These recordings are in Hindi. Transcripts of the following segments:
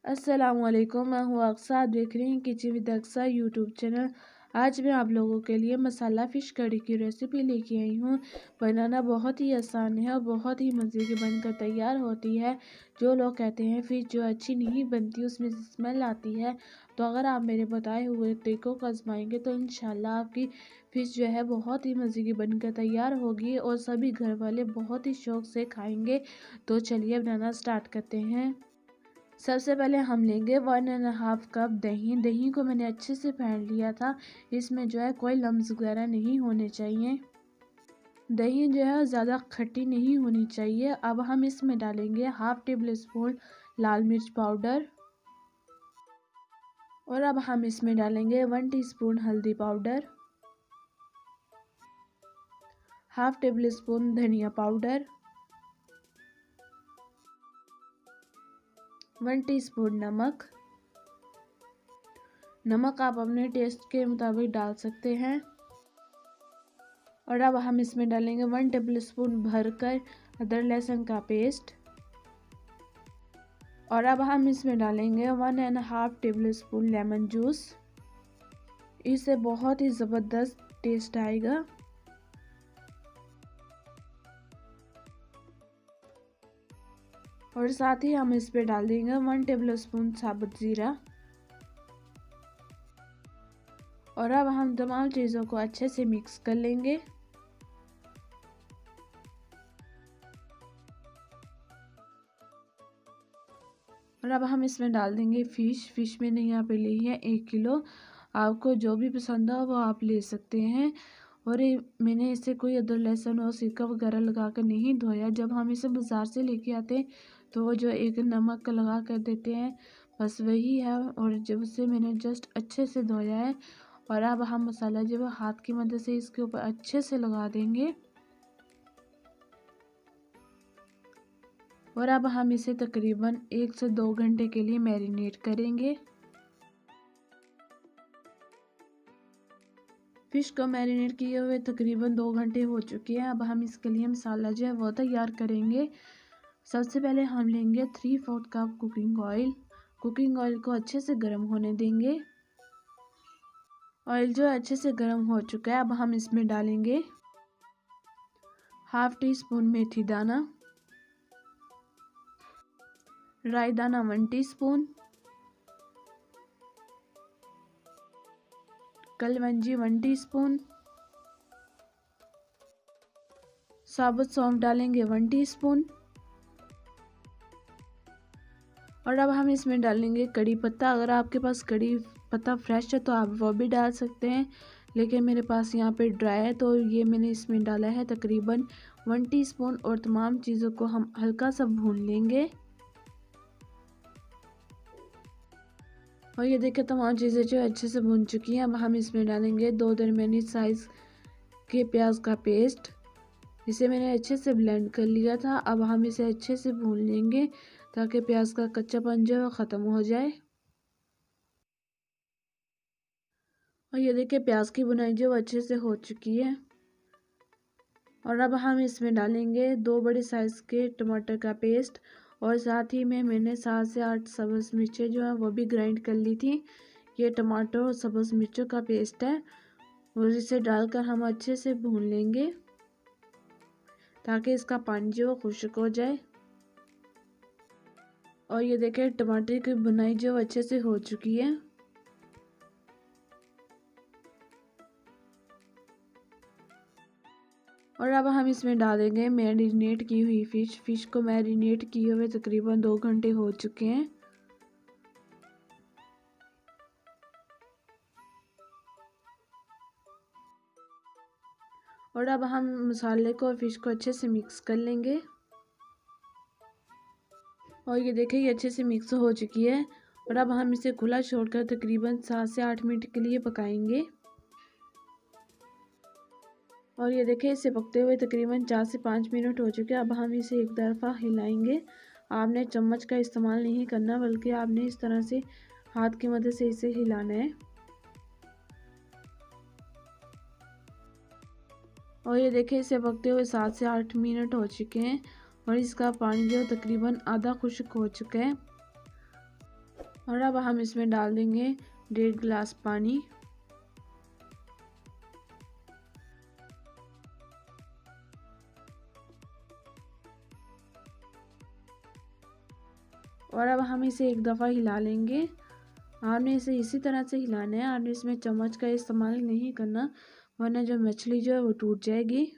अस्सलामुअलैकुम, मैं हूँ अक्सा। आप देख रही हैं kitchen with Aqsa YouTube channel. आज मैं आप लोगों के लिए मसाला फ़िश कड़ी की रेसिपी लेके आई हूँ। बनाना बहुत ही आसान है और बहुत ही मज़े की बनकर तैयार होती है। जो लोग कहते हैं फ़िश जो अच्छी नहीं बनती उसमें स्मेल आती है, तो अगर आप मेरे बताए हुए तरीक़ों को आजमाएंगे तो इंशाल्लाह आपकी फ़िश जो है बहुत ही मज़े की बनकर तैयार होगी और सभी घर वाले बहुत ही शौक़ से खाएँगे। तो चलिए बनाना स्टार्ट करते हैं। सबसे पहले हम लेंगे 1.5 कप दही। दही को मैंने अच्छे से फेंट लिया था। इसमें जो है कोई लम्स वगैरह नहीं होने चाहिए। दही जो है ज़्यादा खट्टी नहीं होनी चाहिए। अब हम इसमें डालेंगे 1/2 टेबल स्पून लाल मिर्च पाउडर और अब हम इसमें डालेंगे 1 टीस्पून हल्दी पाउडर, 1/2 टेबल स्पून धनिया पाउडर, 1 टीस्पून नमक आप अपने टेस्ट के मुताबिक डाल सकते हैं। और अब हम इसमें डालेंगे 1 टेबल स्पून भरकर अदरक लहसुन का पेस्ट और अब हम इसमें डालेंगे 1.5 टेबल स्पून लेमन जूस। इससे बहुत ही ज़बरदस्त टेस्ट आएगा। और साथ ही हम इस पे डाल देंगे 1 टेबल स्पून साबुत ज़ीरा। और अब हम तमाम चीज़ों को अच्छे से मिक्स कर लेंगे। और अब हम इसमें डाल देंगे फ़िश मैंने यहाँ पे ली है 1 किलो। आपको जो भी पसंद हो वो आप ले सकते हैं। और मैंने इसे कोई अदरक लहसुन और सिरका वगैरह लगा कर नहीं धोया। जब हम इसे बाज़ार से लेके आते हैं तो वो जो एक नमक लगा कर देते हैं, बस वही है। और जब से मैंने जस्ट अच्छे से धोया है। और अब हम मसाला जो है हाथ की मदद से इसके ऊपर अच्छे से लगा देंगे। और अब हम इसे तकरीबन 1 से 2 घंटे के लिए मैरिनेट करेंगे। फ़िश को मैरिनेट किए हुए तकरीबन 2 घंटे हो चुके हैं। अब हम इसके लिए मसाला जो है वो तैयार करेंगे। सबसे पहले हम लेंगे 3/4 cup cooking oil. Cooking oil को अच्छे से गर्म होने देंगे। ऑयल जो अच्छे से गर्म हो चुका है, अब हम इसमें डालेंगे 1/2 टीस्पून मेथी दाना, राई दाना 1 टीस्पून, कलवंजी 1 टीस्पून, साबुत सौंफ डालेंगे 1 टीस्पून। और अब हम इसमें डालेंगे कड़ी पत्ता। अगर आपके पास कड़ी पत्ता फ्रेश है तो आप वो भी डाल सकते हैं, लेकिन मेरे पास यहाँ पे ड्राई है तो ये मैंने इसमें डाला है तकरीबन 1 टीस्पून। और तमाम चीज़ों को हम हल्का सा भून लेंगे। और ये देखिए तमाम चीज़ें जो अच्छे से भून चुकी हैं। अब हम इसमें डालेंगे 2 दरमियानी साइज़ के प्याज का पेस्ट। इसे मैंने अच्छे से ब्लेंड कर लिया था। अब हम इसे अच्छे से भून लेंगे ताकि प्याज का कच्चापन जो है ख़त्म हो जाए। और ये देखिए प्याज की भुनाई जो अच्छे से हो चुकी है। और अब हम इसमें डालेंगे 2 बड़े साइज़ के टमाटर का पेस्ट। और साथ ही में मैंने 7 से 8 सब्ज़ मिर्चें जो हैं वो भी ग्राइंड कर ली थी। ये टमाटर और सब्ज़ मिर्चों का पेस्ट है और इसे डालकर हम अच्छे से भून लेंगे ताकि इसका पानी जो खुश्क हो जाए। और ये देखिए टमाटर की भुनाई जो अच्छे से हो चुकी है। और अब हम इसमें डालेंगे मैरिनेट की हुई फ़िश को मैरिनेट किए हुए तकरीबन 2 घंटे हो चुके हैं। और अब हम मसाले को और फ़िश को अच्छे से मिक्स कर लेंगे। और ये देखिए ये अच्छे से मिक्स हो चुकी है। और अब हम इसे खुला छोड़कर तकरीबन 7 से 8 मिनट के लिए पकाएंगे। और ये देखिए इसे पकते हुए तकरीबन 4 से 5 मिनट हो चुके हैं। अब हम इसे एक तरफा हिलाएंगे। आपने चम्मच का इस्तेमाल नहीं करना, बल्कि आपने इस तरह से हाथ की मदद से इसे हिलाना है। और ये देखिए इसे पकते हुए 7 से 8 मिनट हो चुके हैं और इसका पानी जो तकरीबन आधा खुश्क हो चुका है। और अब हम इसमें डाल देंगे 1.5 गिलास पानी। और अब हम इसे एक दफ़ा हिला लेंगे। आपने इसे इसी तरह से हिलाना है, आपने इसमें चम्मच का इस्तेमाल नहीं करना, वरना जो मछली जो है वो टूट जाएगी।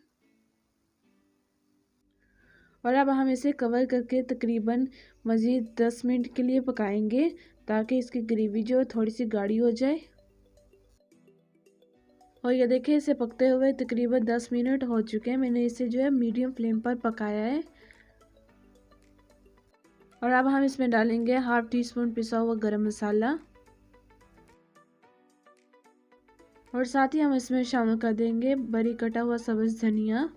और अब हम इसे कवर करके तकरीबन मज़ीद 10 मिनट के लिए पकाएंगे, ताकि इसकी ग्रेवी जो है थोड़ी सी गाढ़ी हो जाए। और ये देखिए इसे पकते हुए तकरीबन 10 मिनट हो चुके हैं। मैंने इसे जो है मीडियम फ्लेम पर पकाया है। और अब हम इसमें डालेंगे 1/2 टीस्पून पिसा हुआ गरम मसाला, और साथ ही हम इसमें शामिल कर देंगे बारीक कटा हुआ सब्ज़ धनिया।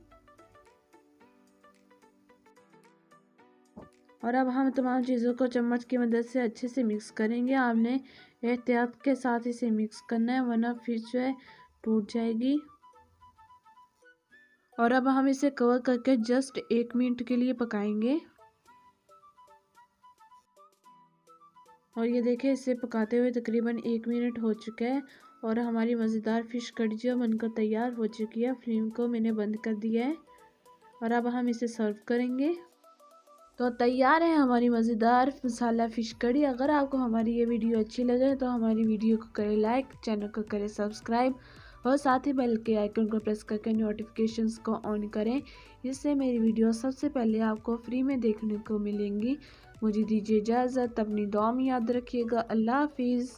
और अब हम तमाम चीज़ों को चम्मच की मदद से अच्छे से मिक्स करेंगे। आपने एहतियात के साथ इसे मिक्स करना है, वरना फिश जो है टूट जाएगी। और अब हम इसे कवर करके जस्ट 1 मिनट के लिए पकाएंगे। और ये देखिए इसे पकाते हुए तकरीबन 1 मिनट हो चुका है, और हमारी मज़ेदार फ़िश कड़ी जो बनकर तैयार हो चुकी है। फ्लेम को मैंने बंद कर दिया है, और अब हम इसे सर्व करेंगे। तो तैयार है हमारी मज़ेदार मसाला फ़िश कड़ी। अगर आपको हमारी ये वीडियो अच्छी लगे तो हमारी वीडियो को करें लाइक, चैनल को करें सब्सक्राइब, और साथ ही बेल के आइकन को प्रेस करके नोटिफिकेशंस को ऑन करें। इससे मेरी वीडियो सबसे पहले आपको फ्री में देखने को मिलेंगी। मुझे दीजिए इजाज़त, अपनी दुआ में याद रखिएगा। अल्लाह हाफिज़।